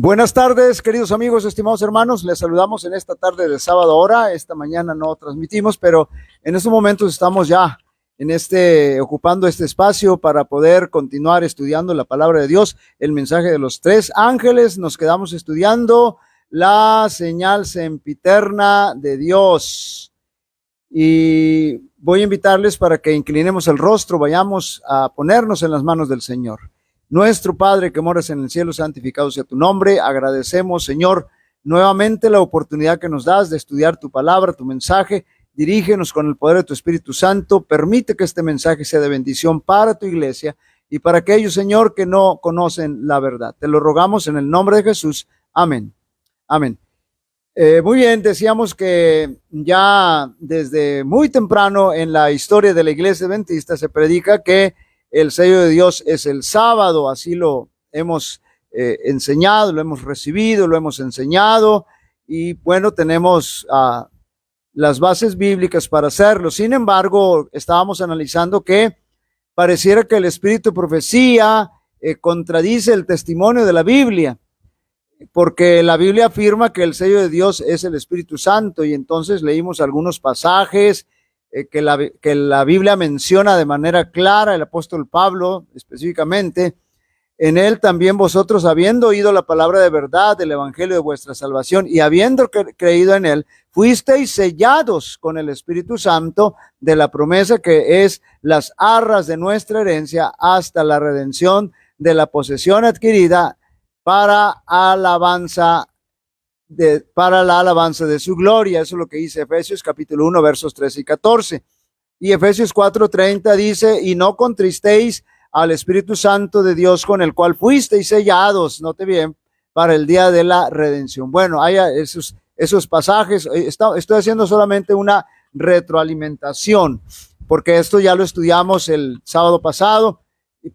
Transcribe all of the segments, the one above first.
Buenas tardes, queridos amigos, estimados hermanos. Les saludamos en esta tarde de sábado ahora. Esta mañana no transmitimos, pero en estos momentos estamos ya ocupando este espacio para poder continuar estudiando la palabra de Dios, el mensaje de los tres ángeles. Nos quedamos estudiando la señal sempiterna de Dios. Y voy a invitarles para que inclinemos el rostro, vayamos a ponernos en las manos del Señor. Nuestro Padre que moras en el cielo, santificado sea tu nombre. Agradecemos, Señor, nuevamente la oportunidad que nos das de estudiar tu palabra, tu mensaje. Dirígenos con el poder de tu Espíritu Santo. Permite que este mensaje sea de bendición para tu iglesia y para aquellos, Señor, que no conocen la verdad. Te lo rogamos en el nombre de Jesús. Amén. Amén. Muy bien, decíamos que ya desde muy temprano en la historia de la iglesia adventista se predica que el sello de Dios es el sábado. Así lo hemos enseñado, lo hemos recibido, lo hemos enseñado, y bueno, tenemos las bases bíblicas para hacerlo. Sin embargo, estábamos analizando que pareciera que el espíritu de profecía contradice el testimonio de la Biblia, porque la Biblia afirma que el sello de Dios es el Espíritu Santo, y entonces leímos algunos pasajes que la Biblia menciona de manera clara, el apóstol Pablo específicamente. En él también vosotros, habiendo oído la palabra de verdad del evangelio de vuestra salvación y habiendo creído en él, fuisteis sellados con el Espíritu Santo de la promesa, que es las arras de nuestra herencia hasta la redención de la posesión adquirida para la alabanza de su gloria. Eso es lo que dice Efesios capítulo 1, versos 13 y 14. Y Efesios 4:30 dice: y no contristéis al Espíritu Santo de Dios, con el cual fuisteis sellados, note bien, para el día de la redención. Bueno, hay esos pasajes. Estoy haciendo solamente una retroalimentación, porque esto ya lo estudiamos el sábado pasado,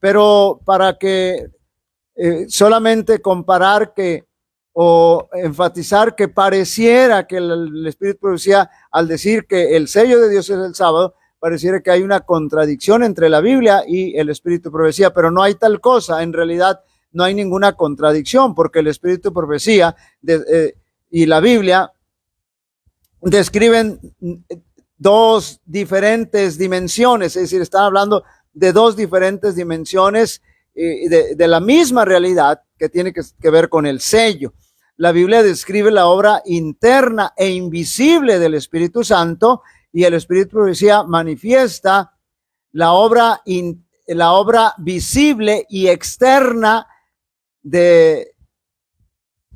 pero para que solamente comparar o enfatizar que pareciera que el Espíritu profecía, al decir que el sello de Dios es el sábado, pareciera que hay una contradicción entre la Biblia y el Espíritu profecía, pero no hay tal cosa. En realidad no hay ninguna contradicción, porque el Espíritu profecía y la Biblia describen dos diferentes dimensiones, es decir, están hablando de dos diferentes dimensiones de la misma realidad, que tiene que ver con el sello. La Biblia describe la obra interna e invisible del Espíritu Santo, y el Espíritu de profecía manifiesta la obra visible y externa de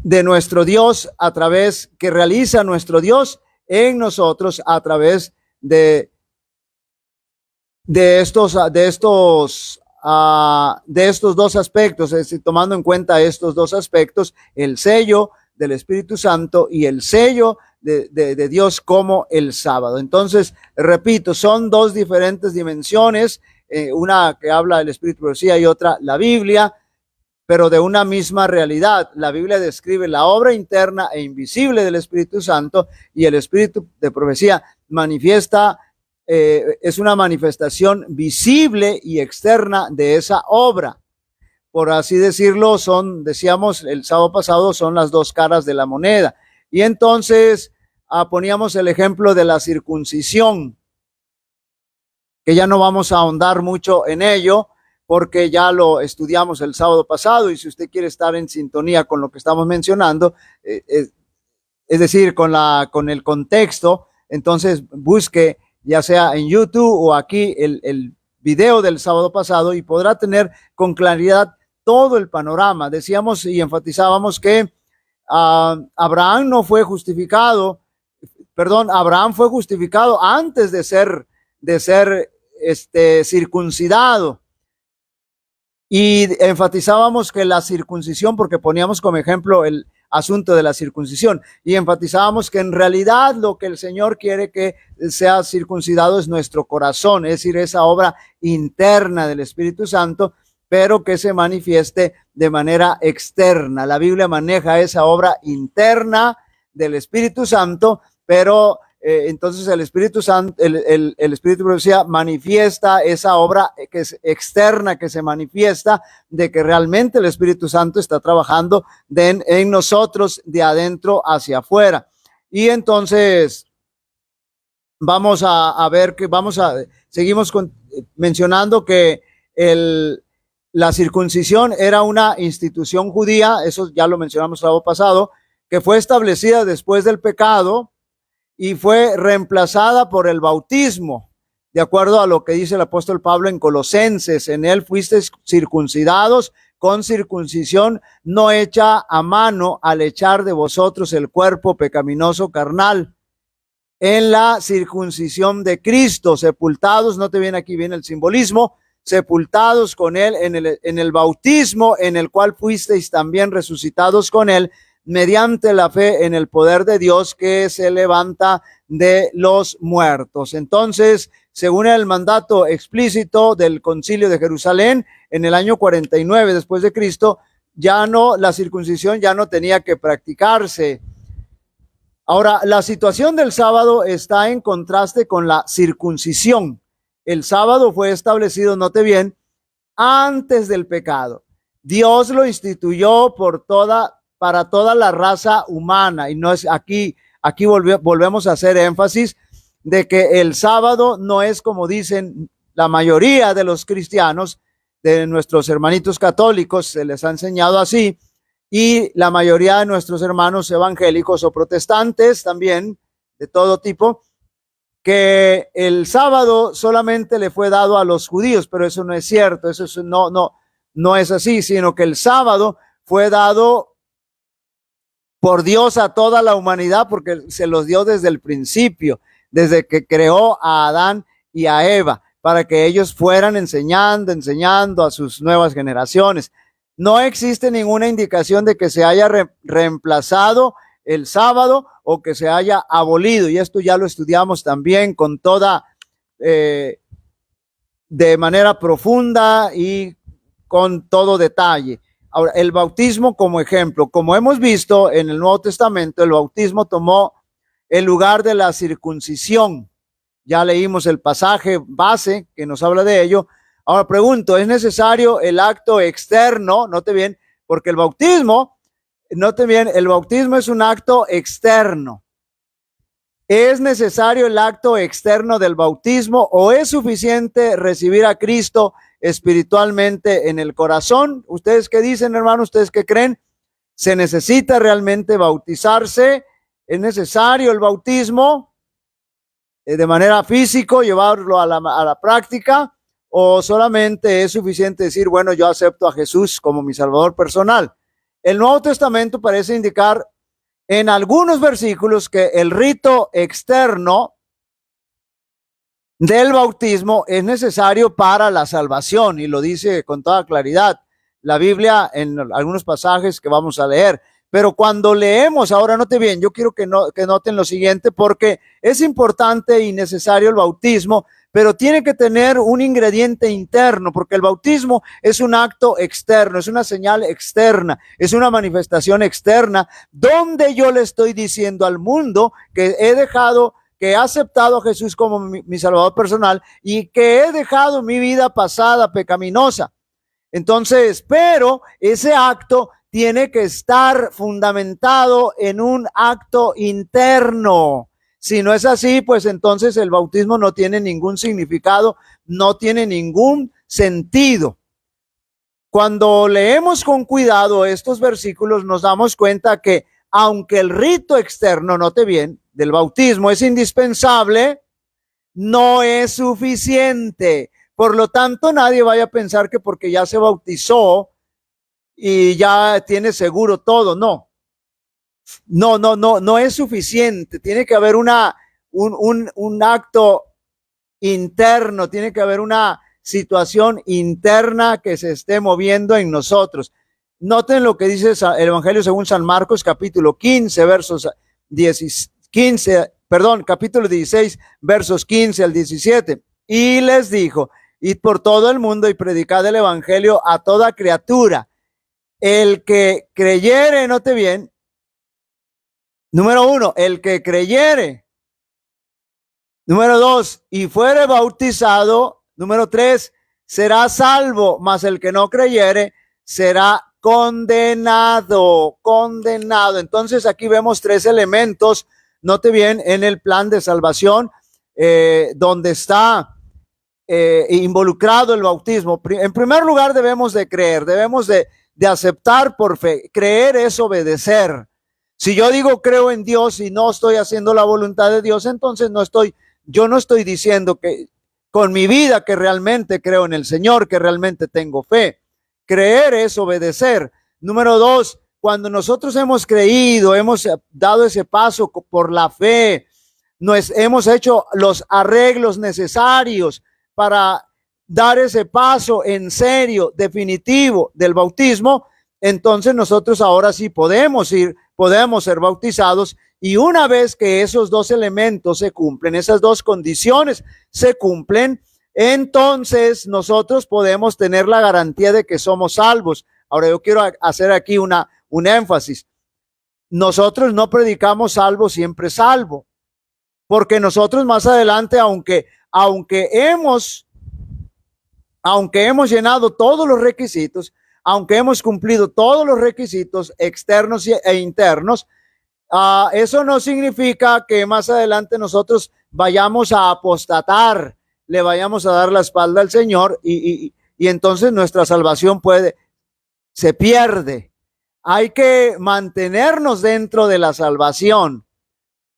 nuestro Dios, a través que realiza nuestro Dios en nosotros a través de estos dos aspectos. Es decir, tomando en cuenta estos dos aspectos, el sello del Espíritu Santo y el sello de Dios como el sábado. Entonces, repito, son dos diferentes dimensiones, una que habla del Espíritu de profecía y otra la Biblia, pero de una misma realidad. La Biblia describe la obra interna e invisible del Espíritu Santo, y el Espíritu de profecía manifiesta, es una manifestación visible y externa de esa obra. Por así decirlo, decíamos el sábado pasado, son las dos caras de la moneda. Y entonces poníamos el ejemplo de la circuncisión, que ya no vamos a ahondar mucho en ello, porque ya lo estudiamos el sábado pasado. Y si usted quiere estar en sintonía con lo que estamos mencionando, es decir, con el contexto, entonces busque ya sea en YouTube o aquí el video del sábado pasado, y podrá tener con claridad todo el panorama. Decíamos y enfatizábamos que Abraham fue justificado antes de ser circuncidado. Y enfatizábamos que la circuncisión, porque poníamos como ejemplo el asunto de la circuncisión, y enfatizábamos que en realidad lo que el Señor quiere que sea circuncidado es nuestro corazón, es decir, esa obra interna del Espíritu Santo, pero que se manifieste de manera externa. La Biblia maneja esa obra interna del Espíritu Santo, pero entonces el Espíritu Santo, el Espíritu de profecía manifiesta esa obra que es externa, que se manifiesta de que realmente el Espíritu Santo está trabajando en nosotros de adentro hacia afuera. Y entonces vamos a ver que seguimos mencionando que la circuncisión era una institución judía, eso ya lo mencionamos el sábado pasado, que fue establecida después del pecado y fue reemplazada por el bautismo, de acuerdo a lo que dice el apóstol Pablo en Colosenses. En él fuisteis circuncidados con circuncisión no hecha a mano, al echar de vosotros el cuerpo pecaminoso carnal, en la circuncisión de Cristo, sepultados, no te viene aquí bien el simbolismo, sepultados con él en el bautismo, en el cual fuisteis también resucitados con él, mediante la fe en el poder de Dios que se levanta de los muertos. Entonces, según el mandato explícito del Concilio de Jerusalén, en el año 49 después de Cristo, la circuncisión ya no tenía que practicarse. Ahora, la situación del sábado está en contraste con la circuncisión. El sábado fue establecido, note bien, antes del pecado. Dios lo instituyó para toda la raza humana. Y no es aquí volvemos a hacer énfasis de que el sábado no es como dicen la mayoría de los cristianos, de nuestros hermanitos católicos, se les ha enseñado así, y la mayoría de nuestros hermanos evangélicos o protestantes también, de todo tipo, que el sábado solamente le fue dado a los judíos, pero eso no es cierto, no es así, sino que el sábado fue dado por Dios a toda la humanidad, porque se los dio desde el principio, desde que creó a Adán y a Eva, para que ellos fueran enseñando a sus nuevas generaciones. No existe ninguna indicación de que se haya reemplazado el sábado o que se haya abolido, y esto ya lo estudiamos también con de manera profunda y con todo detalle. Ahora, el bautismo como ejemplo, como hemos visto en el Nuevo Testamento, el bautismo tomó el lugar de la circuncisión. Ya leímos el pasaje base que nos habla de ello. Ahora pregunto, ¿es necesario el acto externo? Note bien, porque el bautismo es un acto externo. ¿Es necesario el acto externo del bautismo o es suficiente recibir a Cristo espiritualmente en el corazón? ¿Ustedes qué dicen, hermanos? ¿Ustedes qué creen? ¿Se necesita realmente bautizarse? ¿Es necesario el bautismo de manera física, llevarlo a la práctica? ¿O solamente es suficiente decir, bueno, yo acepto a Jesús como mi Salvador personal? El Nuevo Testamento parece indicar en algunos versículos que el rito externo del bautismo es necesario para la salvación, y lo dice con toda claridad la Biblia en algunos pasajes que vamos a leer. Pero cuando leemos, ahora note bien, yo quiero que noten lo siguiente, porque es importante y necesario el bautismo, pero tiene que tener un ingrediente interno, porque el bautismo es un acto externo, es una señal externa, es una manifestación externa, donde yo le estoy diciendo al mundo que he aceptado a Jesús como mi Salvador personal y que he dejado mi vida pasada pecaminosa. Entonces, pero ese acto tiene que estar fundamentado en un acto interno. Si no es así, pues entonces el bautismo no tiene ningún significado, no tiene ningún sentido. Cuando leemos con cuidado estos versículos, nos damos cuenta que aunque el rito externo, note bien, del bautismo es indispensable, no es suficiente. Por lo tanto, nadie vaya a pensar que porque ya se bautizó y ya tiene seguro todo. No es suficiente. Tiene que haber un acto interno, tiene que haber una situación interna que se esté moviendo en nosotros. Noten lo que dice el Evangelio según San Marcos, capítulo 15, capítulo 16, versos 15 al 17. Y les dijo, id por todo el mundo y predicad el Evangelio a toda criatura. El que creyere, note bien, número 1, el que creyere Número 2, y fuere bautizado. Número 3, será salvo, mas el que no creyere será condenado. Entonces aquí vemos 3 elementos, note bien, en el plan de salvación, donde está involucrado el bautismo. En primer lugar, debemos de creer, debemos de aceptar por fe. Creer es obedecer. Si yo digo creo en Dios y no estoy haciendo la voluntad de Dios, entonces yo no estoy diciendo que con mi vida que realmente creo en el Señor, que realmente tengo fe. Creer es obedecer. Número 2, cuando nosotros hemos creído, hemos dado ese paso por la fe, hemos hecho los arreglos necesarios para dar ese paso en serio, definitivo del bautismo, entonces nosotros ahora sí podemos ser bautizados. Y una vez que esos 2 elementos se cumplen, esas 2 condiciones se cumplen, entonces nosotros podemos tener la garantía de que somos salvos. Ahora yo quiero hacer aquí un énfasis. Nosotros no predicamos salvo, siempre salvo, porque nosotros más adelante, aunque hemos llenado todos los requisitos, aunque hemos cumplido todos los requisitos externos e internos, eso no significa que más adelante nosotros vayamos a apostatar, le vayamos a dar la espalda al Señor y entonces nuestra salvación se pierde. Hay que mantenernos dentro de la salvación.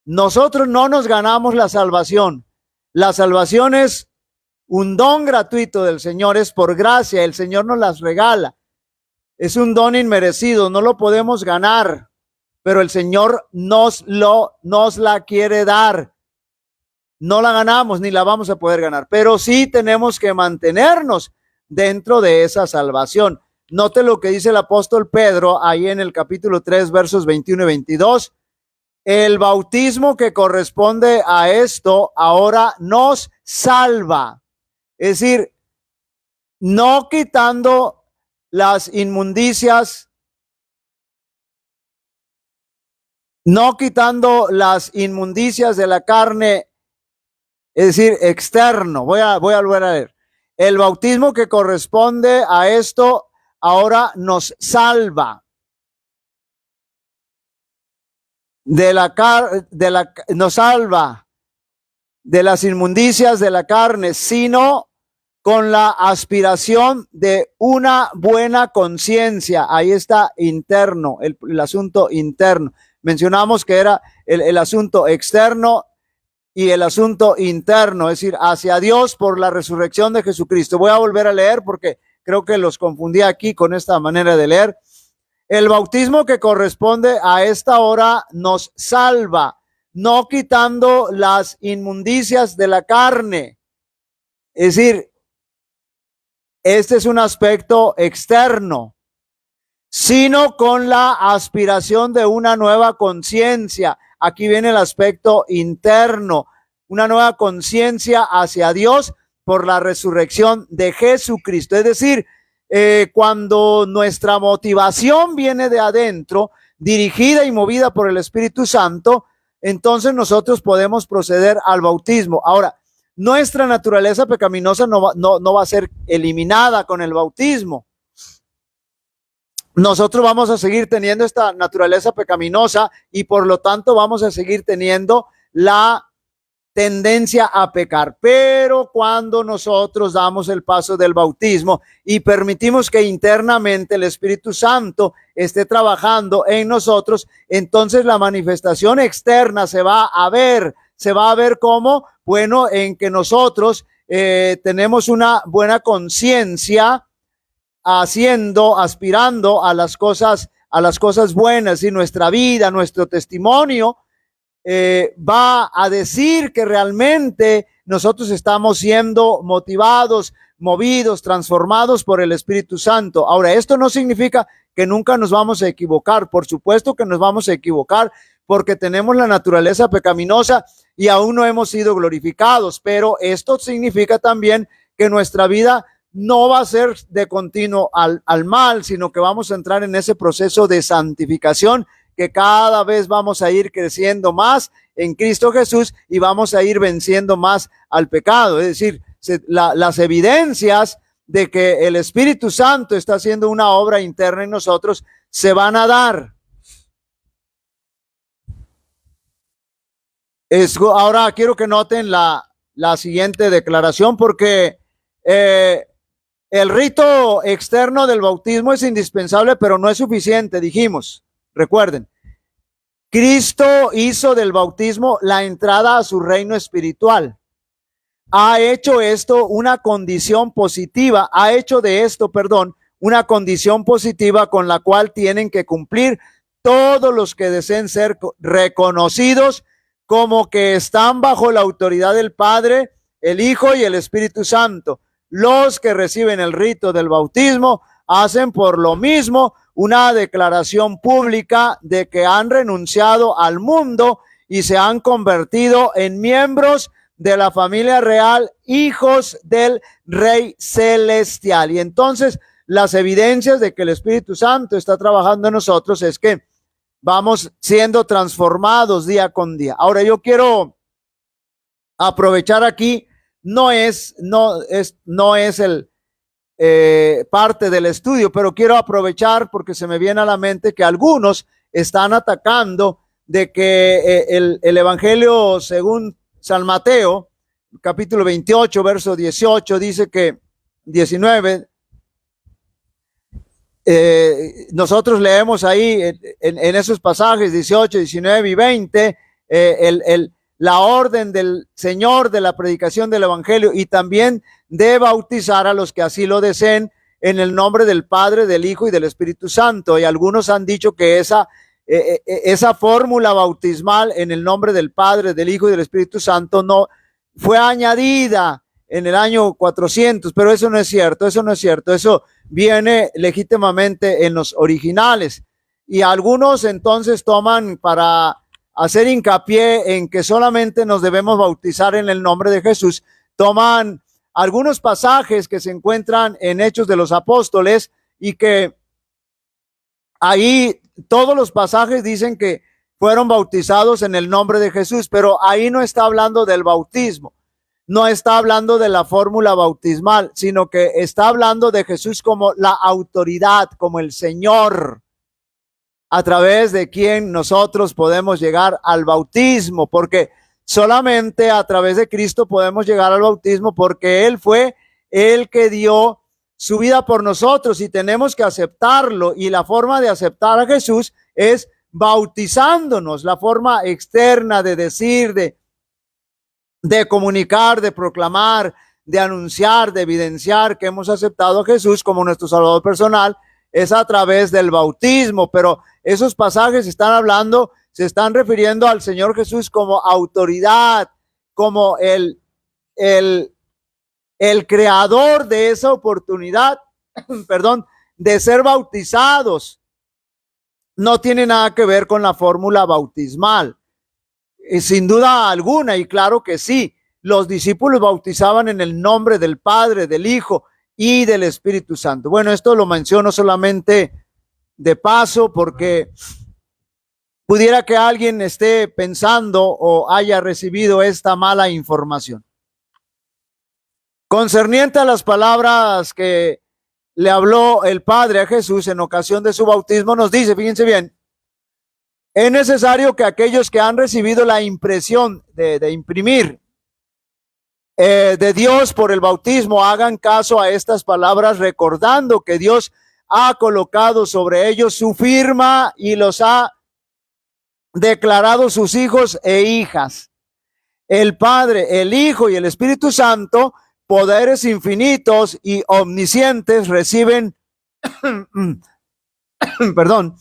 Nosotros no nos ganamos la salvación. La salvación es un don gratuito del Señor, es por gracia, el Señor nos las regala. Es un don inmerecido, no lo podemos ganar, pero el Señor nos la quiere dar. No la ganamos ni la vamos a poder ganar, pero sí tenemos que mantenernos dentro de esa salvación. Note lo que dice el apóstol Pedro ahí en el capítulo 3, versos 21 y 22. El bautismo que corresponde a esto ahora nos salva. Es decir, no quitando las inmundicias, de la carne, es decir, externo. Voy a volver a leer. El bautismo que corresponde a esto ahora nos salva nos salva de las inmundicias de la carne, sino con la aspiración de una buena conciencia. Ahí está interno, el asunto interno. Mencionamos que era el asunto externo y el asunto interno, es decir, hacia Dios por la resurrección de Jesucristo. Voy a volver a leer porque creo que los confundí aquí con esta manera de leer. El bautismo que corresponde a esta hora nos salva, no quitando las inmundicias de la carne. Es decir, este es un aspecto externo, sino con la aspiración de una nueva conciencia. Aquí viene el aspecto interno, una nueva conciencia hacia Dios por la resurrección de Jesucristo. Es decir, cuando nuestra motivación viene de adentro, dirigida y movida por el Espíritu Santo, entonces nosotros podemos proceder al bautismo. Ahora, nuestra naturaleza pecaminosa no va a ser eliminada con el bautismo. Nosotros vamos a seguir teniendo esta naturaleza pecaminosa y por lo tanto vamos a seguir teniendo la tendencia a pecar. Pero cuando nosotros damos el paso del bautismo y permitimos que internamente el Espíritu Santo esté trabajando en nosotros, entonces la manifestación externa se va a ver como, bueno, en que nosotros tenemos una buena conciencia, aspirando a las cosas buenas, y nuestra vida, nuestro testimonio va a decir que realmente nosotros estamos siendo motivados, movidos, transformados por el Espíritu Santo. Ahora, esto no significa que nunca nos vamos a equivocar. Por supuesto que nos vamos a equivocar porque tenemos la naturaleza pecaminosa y aún no hemos sido glorificados, pero esto significa también que nuestra vida no va a ser de continuo al mal, sino que vamos a entrar en ese proceso de santificación, que cada vez vamos a ir creciendo más en Cristo Jesús y vamos a ir venciendo más al pecado. Es decir, las evidencias de que el Espíritu Santo está haciendo una obra interna en nosotros se van a dar. Ahora quiero que noten la siguiente declaración, porque el rito externo del bautismo es indispensable, pero no es suficiente, dijimos. Recuerden, Cristo hizo del bautismo la entrada a su reino espiritual. Ha hecho esto una condición positiva, una condición positiva con la cual tienen que cumplir todos los que deseen ser reconocidos como que están bajo la autoridad del Padre, el Hijo y el Espíritu Santo. Los que reciben el rito del bautismo hacen por lo mismo una declaración pública de que han renunciado al mundo y se han convertido en miembros de la familia real, hijos del Rey Celestial. Y entonces las evidencias de que el Espíritu Santo está trabajando en nosotros es que vamos siendo transformados día con día. Ahora yo quiero aprovechar aquí, no es el parte del estudio, pero quiero aprovechar porque se me viene a la mente que algunos están atacando de que el Evangelio según San Mateo, capítulo 28, verso 18, dice que 19, nosotros leemos ahí en esos pasajes 18, 19 y 20 la orden del Señor de la predicación del Evangelio y también de bautizar a los que así lo deseen en el nombre del Padre, del Hijo y del Espíritu Santo. Y algunos han dicho que esa fórmula bautismal en el nombre del Padre, del Hijo y del Espíritu Santo no fue añadida en el año 400, pero eso no es cierto, eso viene legítimamente en los originales. Y algunos entonces toman para hacer hincapié en que solamente nos debemos bautizar en el nombre de Jesús, toman algunos pasajes que se encuentran en Hechos de los Apóstoles y que ahí todos los pasajes dicen que fueron bautizados en el nombre de Jesús, pero ahí no está hablando del bautismo, no está hablando de la fórmula bautismal, sino que está hablando de Jesús como la autoridad, como el Señor, a través de quien nosotros podemos llegar al bautismo, porque solamente a través de Cristo podemos llegar al bautismo, porque Él fue el que dio su vida por nosotros y tenemos que aceptarlo. Y la forma de aceptar a Jesús es bautizándonos, la forma externa de decir, de comunicar, de proclamar, de anunciar, de evidenciar que hemos aceptado a Jesús como nuestro Salvador personal, es a través del bautismo. Pero esos pasajes se están refiriendo al Señor Jesús como autoridad, como el creador de esa oportunidad, perdón, de ser bautizados. No tiene nada que ver con la fórmula bautismal. Sin duda alguna, y claro que sí, los discípulos bautizaban en el nombre del Padre, del Hijo y del Espíritu Santo. Bueno, esto lo menciono solamente de paso porque pudiera que alguien esté pensando o haya recibido esta mala información. Concerniente a las palabras que le habló el Padre a Jesús en ocasión de su bautismo, nos dice, fíjense bien, es necesario que aquellos que han recibido la impresión de imprimir de Dios por el bautismo hagan caso a estas palabras, recordando que Dios ha colocado sobre ellos su firma y los ha declarado sus hijos e hijas. El Padre, el Hijo y el Espíritu Santo, poderes infinitos y omniscientes, reciben perdón,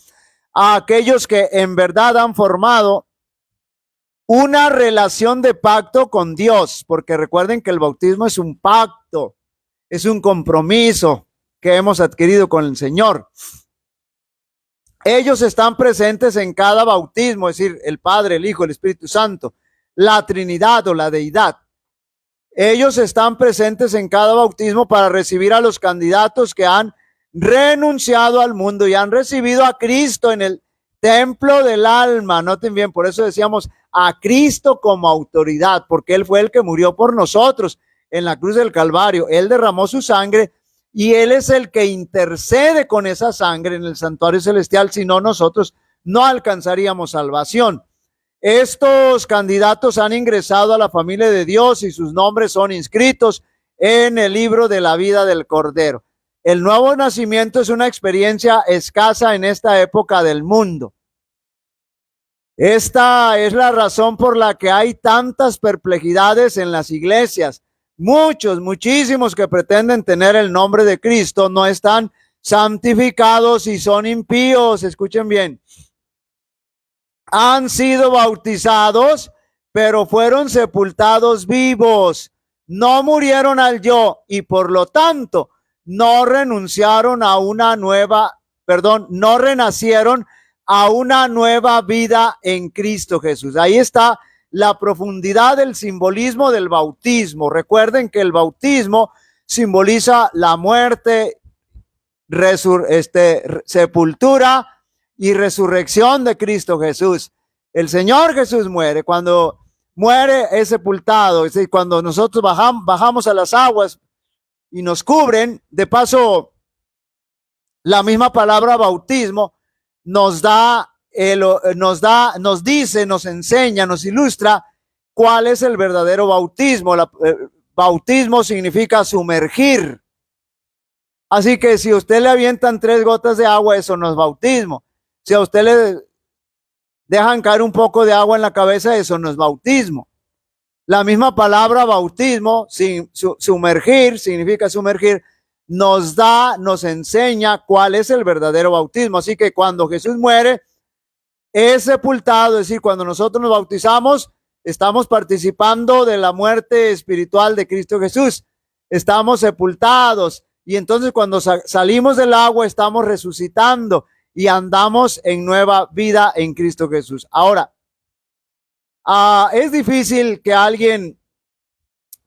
a aquellos que en verdad han formado una relación de pacto con Dios, porque recuerden que el bautismo es un pacto, es un compromiso que hemos adquirido con el Señor. Ellos están presentes en cada bautismo, es decir, el Padre, el Hijo, el Espíritu Santo, la Trinidad o la Deidad. Ellos están presentes en cada bautismo para recibir a los candidatos que han renunciado al mundo y han recibido a Cristo en el templo del alma. Noten bien, por eso decíamos a Cristo como autoridad, porque Él fue el que murió por nosotros en la cruz del Calvario. Él derramó su sangre y Él es el que intercede con esa sangre en el santuario celestial. Si no, nosotros no alcanzaríamos salvación. Estos candidatos han ingresado a la familia de Dios y sus nombres son inscritos en el libro de la vida del Cordero. El nuevo nacimiento es una experiencia escasa en esta época del mundo. Esta es la razón por la que hay tantas perplejidades en las iglesias. Muchísimos que pretenden tener el nombre de Cristo no están santificados y son impíos. Escuchen bien. Han sido bautizados, pero fueron sepultados vivos. No murieron al yo y por lo tanto no renacieron a una nueva vida en Cristo Jesús. Ahí está la profundidad del simbolismo del bautismo. Recuerden que el bautismo simboliza la muerte, sepultura y resurrección de Cristo Jesús. El Señor Jesús muere. Cuando muere es sepultado. Es decir, cuando nosotros bajamos a las aguas y nos cubren, de paso, la misma palabra bautismo nos dice, nos enseña, nos ilustra cuál es el verdadero bautismo. Bautismo significa sumergir. Así que si a usted le avientan 3 gotas de agua, eso no es bautismo. Si a usted le dejan caer un poco de agua en la cabeza, eso no es bautismo. La misma palabra bautismo, sumergir, significa sumergir, nos enseña cuál es el verdadero bautismo. Así que cuando Jesús muere, es sepultado, es decir, cuando nosotros nos bautizamos, estamos participando de la muerte espiritual de Cristo Jesús. Estamos sepultados y entonces cuando salimos del agua estamos resucitando y andamos en nueva vida en Cristo Jesús. Ahora, es difícil que alguien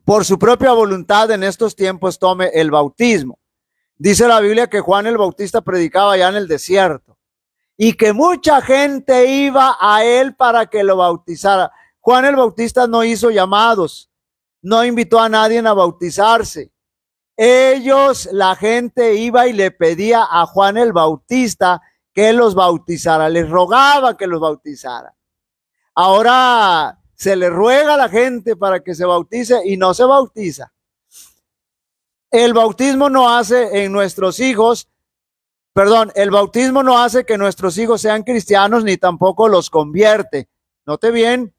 por su propia voluntad en estos tiempos tome el bautismo. Dice la Biblia que Juan el Bautista predicaba allá en el desierto y que mucha gente iba a él para que lo bautizara. Juan el Bautista no hizo llamados, no invitó a nadie a bautizarse. La gente iba y le pedía a Juan el Bautista que los bautizara, les rogaba que los bautizara. Ahora se le ruega a la gente para que se bautice y no se bautiza. El bautismo no hace que nuestros hijos sean cristianos ni tampoco los convierte. Note bien,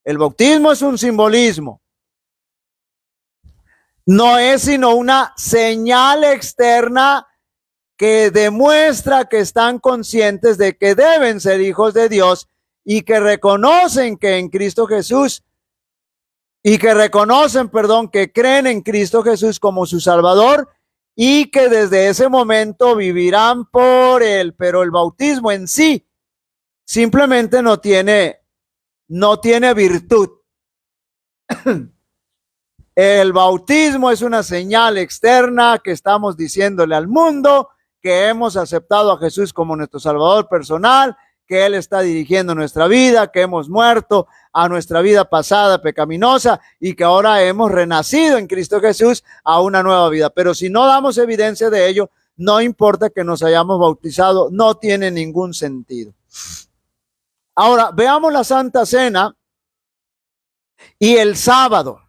el bautismo es un simbolismo. No es sino una señal externa que demuestra que están conscientes de que deben ser hijos de Dios y que reconocen que en Cristo Jesús que creen en Cristo Jesús como su Salvador y que desde ese momento vivirán por Él. Pero el bautismo en sí simplemente no tiene virtud. El bautismo es una señal externa que estamos diciéndole al mundo que hemos aceptado a Jesús como nuestro Salvador personal, que Él está dirigiendo nuestra vida, que hemos muerto a nuestra vida pasada pecaminosa y que ahora hemos renacido en Cristo Jesús a una nueva vida. Pero si no damos evidencia de ello, no importa que nos hayamos bautizado, no tiene ningún sentido. Ahora, veamos la Santa Cena y el sábado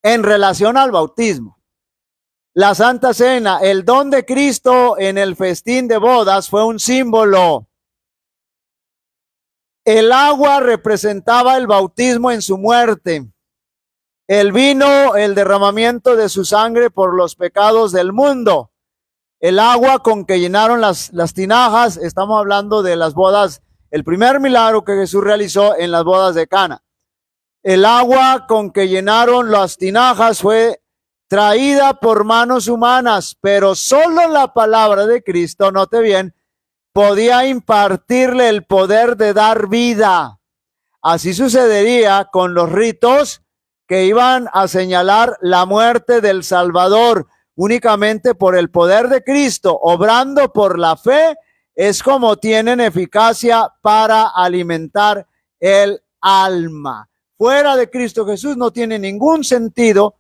en relación al bautismo. La Santa Cena, el don de Cristo en el festín de bodas fue un símbolo. El agua representaba el bautismo en su muerte. El vino, el derramamiento de su sangre por los pecados del mundo. El agua con que llenaron las tinajas, estamos hablando de las bodas, el primer milagro que Jesús realizó en las bodas de Cana. El agua con que llenaron las tinajas fue traída por manos humanas, pero solo la palabra de Cristo, note bien, podía impartirle el poder de dar vida. Así sucedería con los ritos que iban a señalar la muerte del Salvador. Únicamente por el poder de Cristo, obrando por la fe, es como tienen eficacia para alimentar el alma. Fuera de Cristo Jesús no tiene ningún sentido,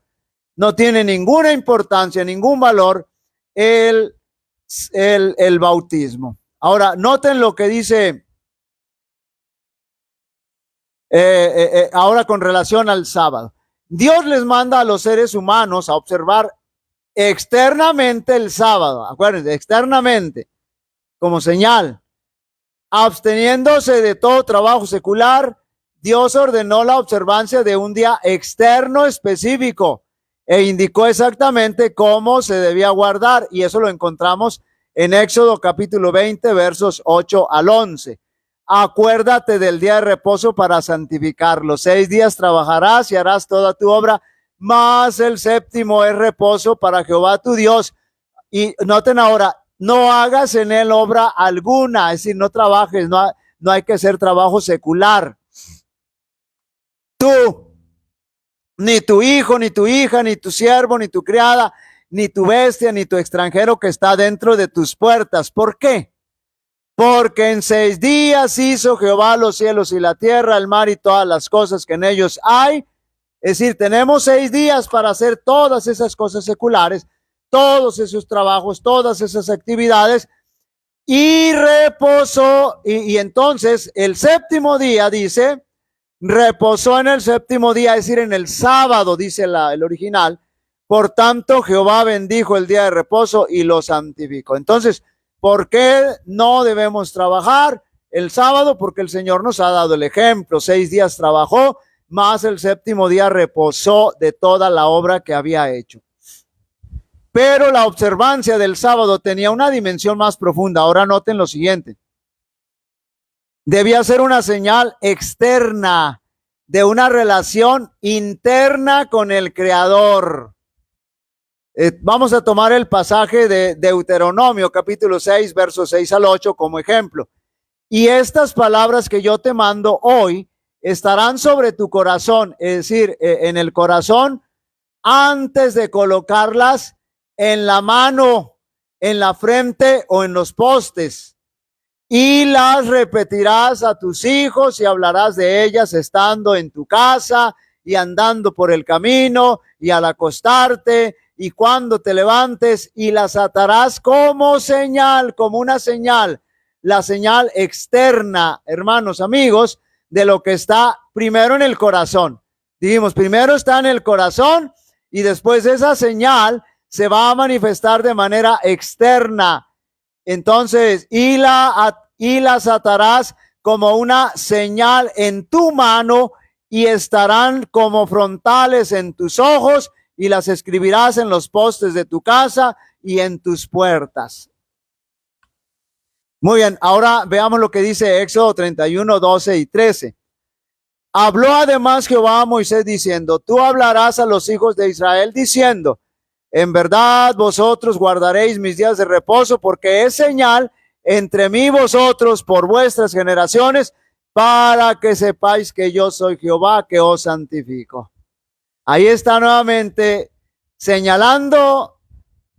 no tiene ninguna importancia, ningún valor el bautismo. Ahora, noten lo que dice ahora con relación al sábado. Dios les manda a los seres humanos a observar externamente el sábado, acuérdense, externamente, como señal. Absteniéndose de todo trabajo secular, Dios ordenó la observancia de un día externo específico e indicó exactamente cómo se debía guardar, y eso lo encontramos en Éxodo capítulo 20, versos 8 al 11. Acuérdate del día de reposo para santificarlo. 6 días trabajarás y harás toda tu obra, mas el séptimo es reposo para Jehová tu Dios. Y noten ahora, no hagas en él obra alguna, es decir, no trabajes, no hay que hacer trabajo secular. Tú, ni tu hijo, ni tu hija, ni tu siervo, ni tu criada, ni tu bestia, ni tu extranjero que está dentro de tus puertas. ¿Por qué? Porque en 6 días hizo Jehová los cielos y la tierra, el mar y todas las cosas que en ellos hay. Es decir, tenemos 6 días para hacer todas esas cosas seculares, todos esos trabajos, todas esas actividades, y reposó. Y entonces el séptimo día, dice, reposó en el séptimo día, es decir, en el sábado, dice el original. Por tanto, Jehová bendijo el día de reposo y lo santificó. Entonces, ¿por qué no debemos trabajar el sábado? Porque el Señor nos ha dado el ejemplo. 6 días trabajó, más el séptimo día reposó de toda la obra que había hecho. Pero la observancia del sábado tenía una dimensión más profunda. Ahora noten lo siguiente. Debía ser una señal externa de una relación interna con el Creador. Vamos a tomar el pasaje de Deuteronomio, capítulo 6, versos 6 al 8 como ejemplo. Y estas palabras que yo te mando hoy estarán sobre tu corazón, es decir, en el corazón, antes de colocarlas en la mano, en la frente o en los postes. Y las repetirás a tus hijos y hablarás de ellas estando en tu casa y andando por el camino y al acostarte y cuando te levantes, y las atarás como señal, como una señal, la señal externa, hermanos, amigos, de lo que está primero en el corazón. Dijimos, primero está en el corazón y después esa señal se va a manifestar de manera externa. Entonces, y las atarás como una señal en tu mano y estarán como frontales en tus ojos y las escribirás en los postes de tu casa y en tus puertas. Muy bien, ahora veamos lo que dice Éxodo 31, 12 y 13. Habló además Jehová a Moisés diciendo, tú hablarás a los hijos de Israel diciendo, en verdad vosotros guardaréis mis días de reposo, porque es señal entre mí y vosotros por vuestras generaciones, para que sepáis que yo soy Jehová que os santifico. Ahí está nuevamente señalando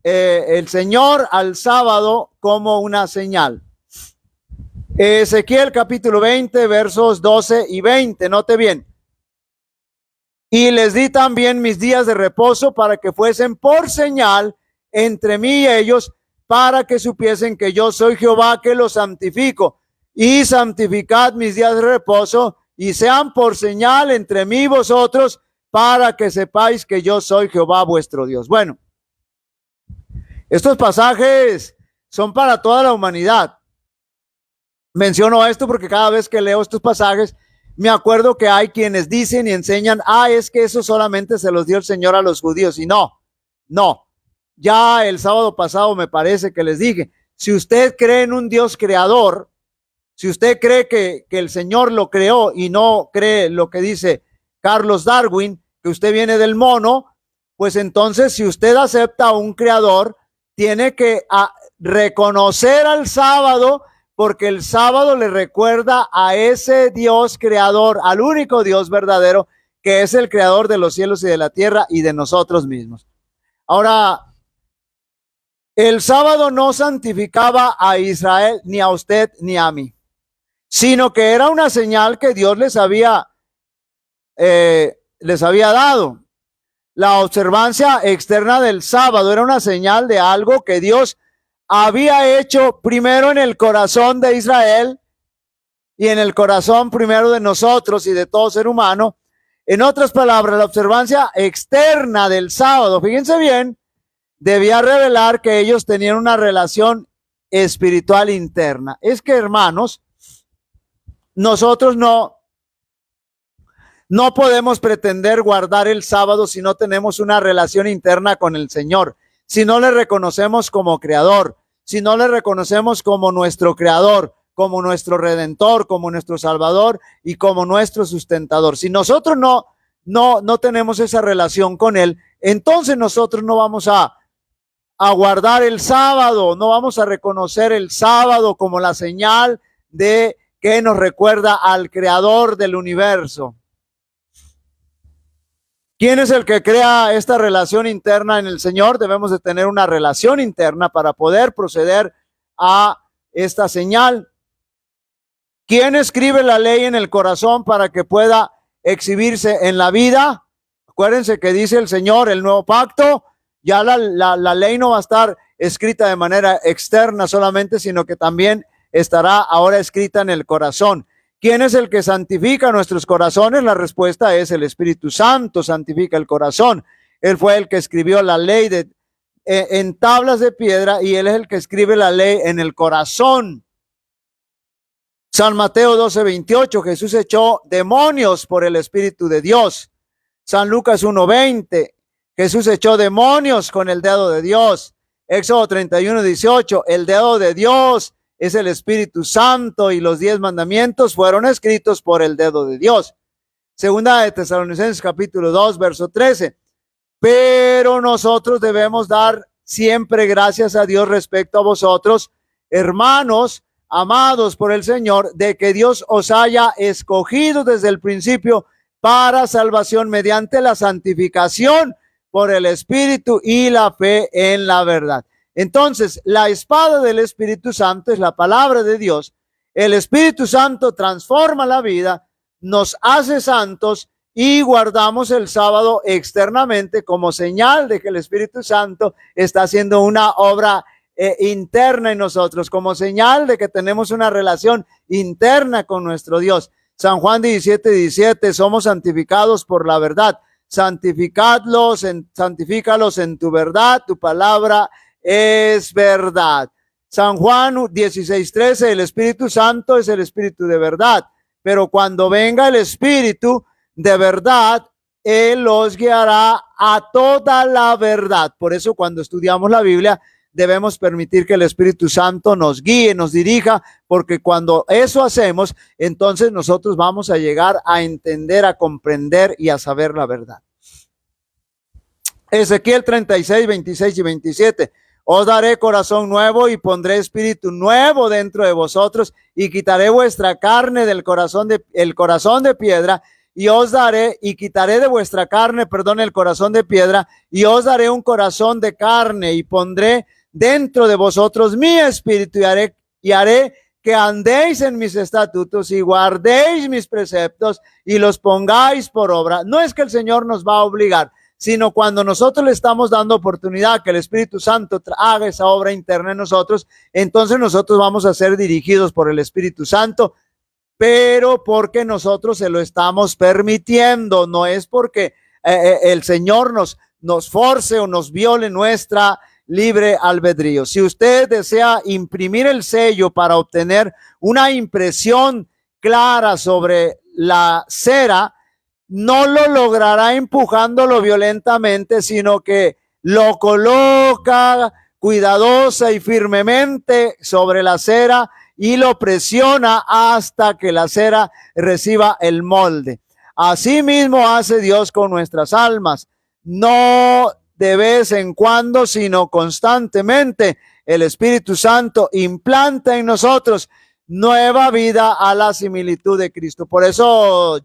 el Señor al sábado como una señal. Ezequiel capítulo 20, versos 12 y 20, note bien. Y les di también mis días de reposo para que fuesen por señal entre mí y ellos, para que supiesen que yo soy Jehová que los santifico. Y santificad mis días de reposo y sean por señal entre mí y vosotros, para que sepáis que yo soy Jehová vuestro Dios. Bueno, estos pasajes son para toda la humanidad. Menciono esto porque cada vez que leo estos pasajes, me acuerdo que hay quienes dicen y enseñan, es que eso solamente se los dio el Señor a los judíos. Y no. Ya el sábado pasado me parece que les dije, si usted cree en un Dios creador, si usted cree que el Señor lo creó y no cree lo que dice Carlos Darwin, que usted viene del mono, pues entonces si usted acepta a un creador, tiene que reconocer al sábado, porque el sábado le recuerda a ese Dios creador, al único Dios verdadero, que es el creador de los cielos y de la tierra y de nosotros mismos. Ahora, El sábado no santificaba a Israel, ni a usted, ni a mí, sino que era una señal que Dios les había dado. La observancia externa del sábado era una señal de algo que Dios había hecho primero en el corazón de Israel y en el corazón primero de nosotros y de todo ser humano. En otras palabras, la observancia externa del sábado, fíjense bien, debía revelar que ellos tenían una relación espiritual interna. Es que, hermanos, nosotros no podemos pretender guardar el sábado si no tenemos una relación interna con el Señor, si no le reconocemos como creador, si no le reconocemos como nuestro creador, como nuestro redentor, como nuestro salvador y como nuestro sustentador. Si nosotros no tenemos esa relación con Él, entonces nosotros no vamos a guardar el sábado, no vamos a reconocer el sábado como la señal de que nos recuerda al creador del universo. ¿Quién es el que crea esta relación interna en el Señor? Debemos de tener una relación interna para poder proceder a esta señal. ¿Quién escribe la ley en el corazón para que pueda exhibirse en la vida? Acuérdense que dice el Señor, el nuevo pacto, ya la ley no va a estar escrita de manera externa solamente, sino que también estará ahora escrita en el corazón. ¿Quién es el que santifica nuestros corazones? La respuesta es el Espíritu Santo, santifica el corazón. Él fue el que escribió la ley en tablas de piedra y Él es el que escribe la ley en el corazón. San Mateo 12:28, Jesús echó demonios por el Espíritu de Dios. San Lucas 1:20, Jesús echó demonios con el dedo de Dios. Éxodo 31:18, el dedo de Dios es el Espíritu Santo y los 10 mandamientos fueron escritos por el dedo de Dios. Segunda de Tesalonicenses capítulo 2, verso 13. Pero nosotros debemos dar siempre gracias a Dios respecto a vosotros, hermanos, amados por el Señor, de que Dios os haya escogido desde el principio para salvación mediante la santificación por el Espíritu y la fe en la verdad. Entonces, la espada del Espíritu Santo es la palabra de Dios. El Espíritu Santo transforma la vida, nos hace santos y guardamos el sábado externamente como señal de que el Espíritu Santo está haciendo una obra interna en nosotros, como señal de que tenemos una relación interna con nuestro Dios. San Juan 17:17, somos santificados por la verdad. Santifícalos en tu verdad, tu palabra es verdad. San Juan 16:13, el Espíritu Santo es el Espíritu de verdad, pero cuando venga el Espíritu de verdad, Él los guiará a toda la verdad. Por eso cuando estudiamos la Biblia debemos permitir que el Espíritu Santo nos guíe, nos dirija, porque cuando eso hacemos, entonces nosotros vamos a llegar a entender, a comprender y a saber la verdad. Ezequiel 36:26 y 27. Os daré corazón nuevo y pondré espíritu nuevo dentro de vosotros y quitaré vuestra carne del corazón el corazón de piedra y os daré y quitaré de vuestra carne, el corazón de piedra y os daré un corazón de carne y pondré dentro de vosotros mi espíritu y haré que andéis en mis estatutos y guardéis mis preceptos y los pongáis por obra. No es que el Señor nos va a obligar, sino cuando nosotros le estamos dando oportunidad que el Espíritu Santo haga esa obra interna en nosotros, entonces nosotros vamos a ser dirigidos por el Espíritu Santo, pero porque nosotros se lo estamos permitiendo, no es porque el Señor nos force o nos viole nuestra libre albedrío. Si usted desea imprimir el sello para obtener una impresión clara sobre la cera, no lo logrará empujándolo violentamente, sino que lo coloca cuidadosa y firmemente sobre la cera y lo presiona hasta que la cera reciba el molde. Así mismo hace Dios con nuestras almas. No de vez en cuando, sino constantemente, el Espíritu Santo implanta en nosotros nueva vida a la similitud de Cristo. Por eso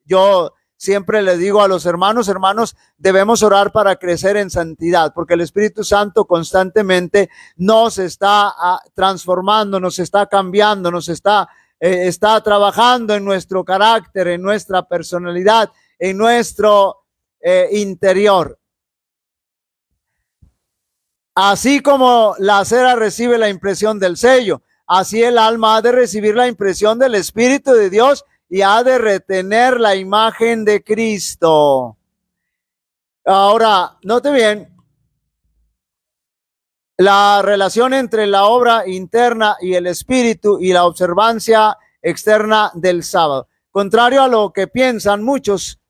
yo siempre le digo a los hermanos, debemos orar para crecer en santidad, porque el Espíritu Santo constantemente nos está transformando, nos está cambiando, nos está trabajando en nuestro carácter, en nuestra personalidad, en nuestro interior. Así como la cera recibe la impresión del sello, así el alma ha de recibir la impresión del Espíritu de Dios y ha de retener la imagen de Cristo. Ahora, note bien, la relación entre la obra interna y el Espíritu y la observancia externa del sábado. Contrario a lo que piensan muchos,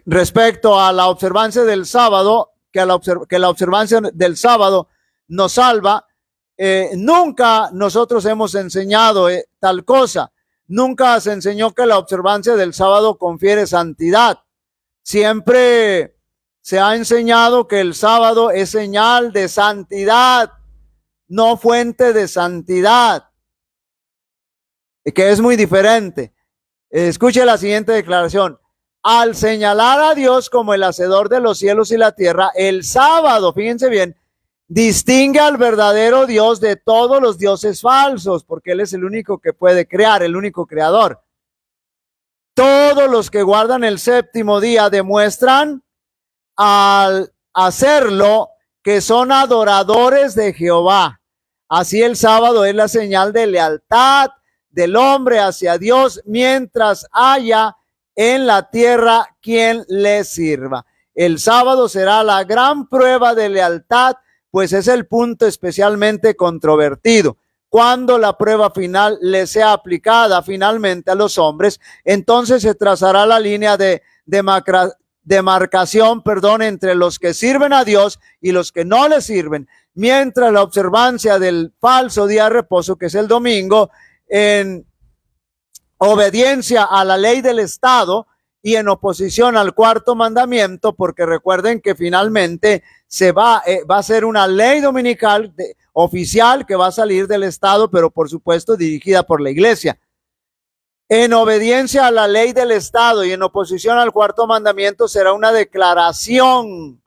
respecto a la observancia del sábado, que la observancia del sábado nos salva, nunca nosotros hemos enseñado tal cosa. Nunca se enseñó que la observancia del sábado confiere santidad. Siempre se ha enseñado que el sábado es señal de santidad, no fuente de santidad, que es muy diferente. Escuche la siguiente declaración. Al señalar a Dios como el hacedor de los cielos y la tierra, el sábado, fíjense bien, distingue al verdadero Dios de todos los dioses falsos, porque Él es el único que puede crear, el único creador. Todos los que guardan el séptimo día demuestran al hacerlo que son adoradores de Jehová. Así el sábado es la señal de lealtad del hombre hacia Dios mientras haya en la tierra quien le sirva. El sábado será la gran prueba de lealtad, pues es el punto especialmente controvertido. Cuando la prueba final le sea aplicada finalmente a los hombres, entonces se trazará la línea de demarcación, entre los que sirven a Dios y los que no le sirven. Mientras la observancia del falso día de reposo, que es el domingo, en obediencia a la ley del Estado y en oposición al cuarto mandamiento, porque recuerden que finalmente va a ser una ley dominical oficial que va a salir del Estado, pero por supuesto dirigida por la iglesia. En obediencia a la ley del Estado y en oposición al cuarto mandamiento será una declaración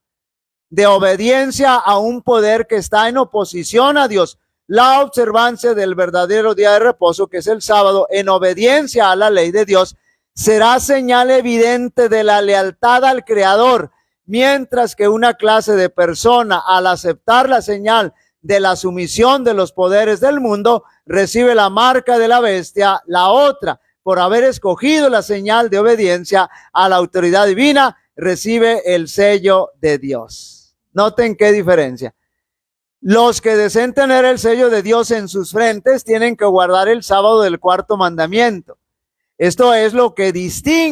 de obediencia a un poder que está en oposición a Dios. La observancia del verdadero día de reposo, que es el sábado, en obediencia a la ley de Dios, será señal evidente de la lealtad al Creador, mientras que una clase de persona, al aceptar la señal de la sumisión de los poderes del mundo, recibe la marca de la bestia. La otra, por haber escogido la señal de obediencia a la autoridad divina, recibe el sello de Dios. Noten qué diferencia. Los que deseen tener el sello de Dios en sus frentes tienen que guardar el sábado del cuarto mandamiento. Esto es lo que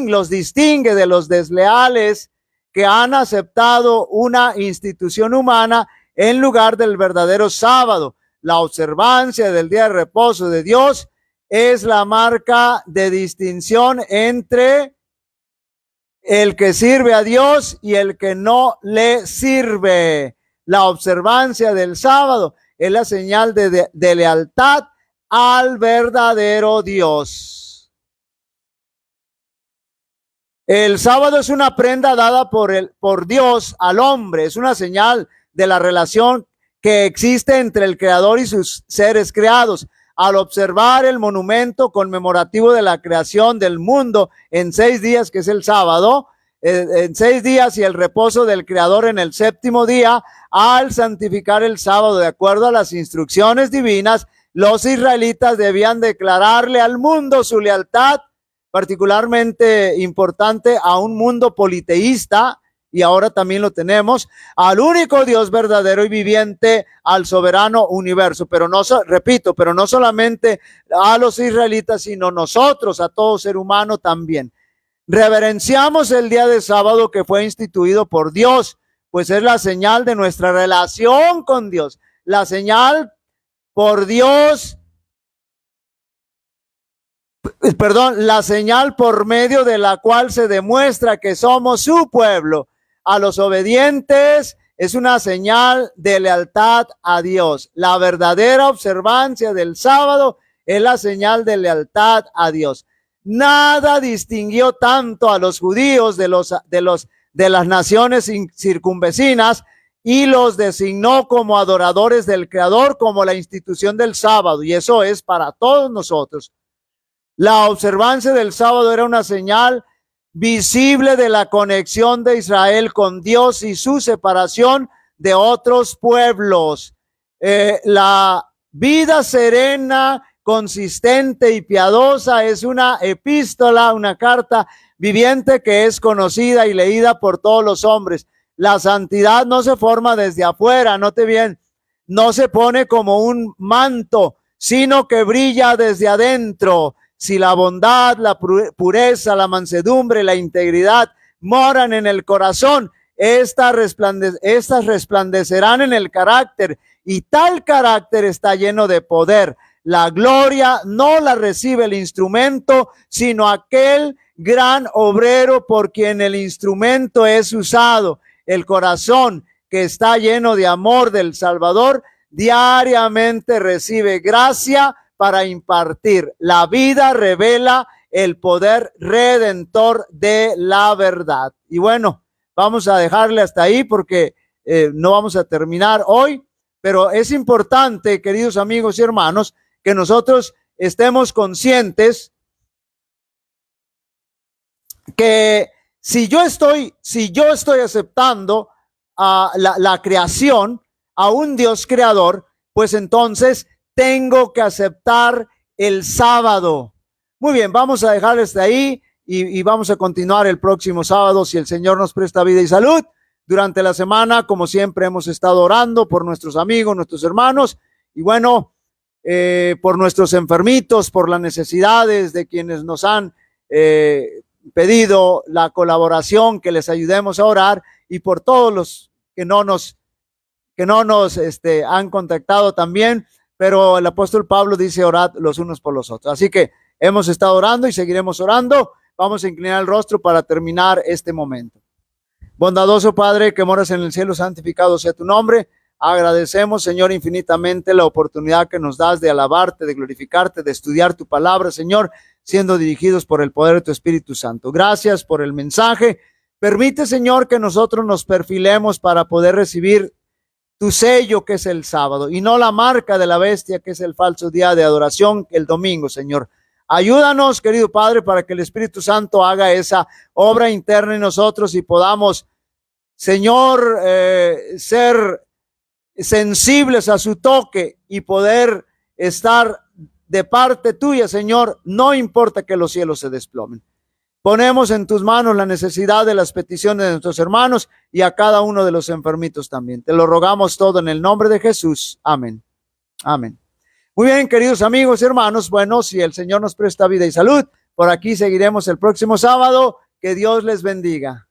los distingue de los desleales que han aceptado una institución humana en lugar del verdadero sábado. La observancia del día de reposo de Dios es la marca de distinción entre el que sirve a Dios y el que no le sirve. La observancia del sábado es la señal de lealtad al verdadero Dios. El sábado es una prenda dada por Dios al hombre, es una señal de la relación que existe entre el Creador y sus seres creados. Al observar el monumento conmemorativo de la creación del mundo en 6 días, que es el sábado, en 6 días y el reposo del Creador en el séptimo día, al santificar el sábado de acuerdo a las instrucciones divinas, los israelitas debían declararle al mundo su lealtad, particularmente importante a un mundo politeísta, y ahora también lo tenemos, al único Dios verdadero y viviente, al soberano universo. Pero no solamente a los israelitas, sino nosotros, a todo ser humano también. Reverenciamos el día de sábado que fue instituido por Dios, pues es la señal de nuestra relación con Dios, la señal por Dios, la señal por medio de la cual se demuestra que somos su pueblo. A los obedientes es una señal de lealtad a Dios. La verdadera observancia del sábado Es la señal de lealtad a Dios. Nada distinguió tanto a los judíos de las naciones circunvecinas y los designó como adoradores del Creador, como la institución del sábado, y eso es para todos nosotros. La observancia del sábado era una señal visible de la conexión de Israel con Dios y su separación de otros pueblos. La vida serena, consistente y piadosa es una epístola, una carta viviente que es conocida y leída por todos los hombres. La santidad no se forma desde afuera, note bien, no se pone como un manto, sino que brilla desde adentro. Si la bondad, la pureza, la mansedumbre, la integridad moran en el corazón, estas resplandecerán en el carácter, y tal carácter está lleno de poder. La gloria no la recibe el instrumento, sino aquel gran obrero por quien el instrumento es usado. El corazón que está lleno de amor del Salvador diariamente recibe gracia para impartir. La vida revela el poder redentor de la verdad. Y bueno, vamos a dejarle hasta ahí porque no vamos a terminar hoy, pero es importante, queridos amigos y hermanos, que nosotros estemos conscientes que si yo estoy aceptando a la creación, a un Dios creador, pues entonces tengo que aceptar el sábado. Muy bien, vamos a dejarles de ahí y vamos a continuar el próximo sábado si el Señor nos presta vida y salud. Durante la semana, como siempre, hemos estado orando por nuestros amigos, nuestros hermanos, y bueno, por nuestros enfermitos, por las necesidades de quienes nos han pedido la colaboración, que les ayudemos a orar, y por todos los que no nos han contactado también, pero el apóstol Pablo dice: orad los unos por los otros. Así que hemos estado orando y seguiremos orando. Vamos a inclinar el rostro para terminar este momento. Bondadoso Padre que moras en el cielo, santificado sea tu nombre. Agradecemos, Señor, infinitamente la oportunidad que nos das de alabarte, de glorificarte, de estudiar tu palabra, Señor, siendo dirigidos por el poder de tu Espíritu Santo. Gracias por el mensaje. Permite, Señor, que nosotros nos perfilemos para poder recibir tu sello, que es el sábado, y no la marca de la bestia, que es el falso día de adoración, el domingo, Señor. Ayúdanos, querido Padre, para que el Espíritu Santo haga esa obra interna en nosotros y podamos, Señor, ser sensibles a su toque y poder estar de parte tuya, Señor. No importa que los cielos se desplomen. Ponemos en tus manos la necesidad de las peticiones de nuestros hermanos y a cada uno de los enfermitos también. Te lo rogamos todo en el nombre de Jesús. Amén. Amén. Muy bien, queridos amigos y hermanos. Bueno, si el Señor nos presta vida y salud, por aquí seguiremos el próximo sábado. Que Dios les bendiga.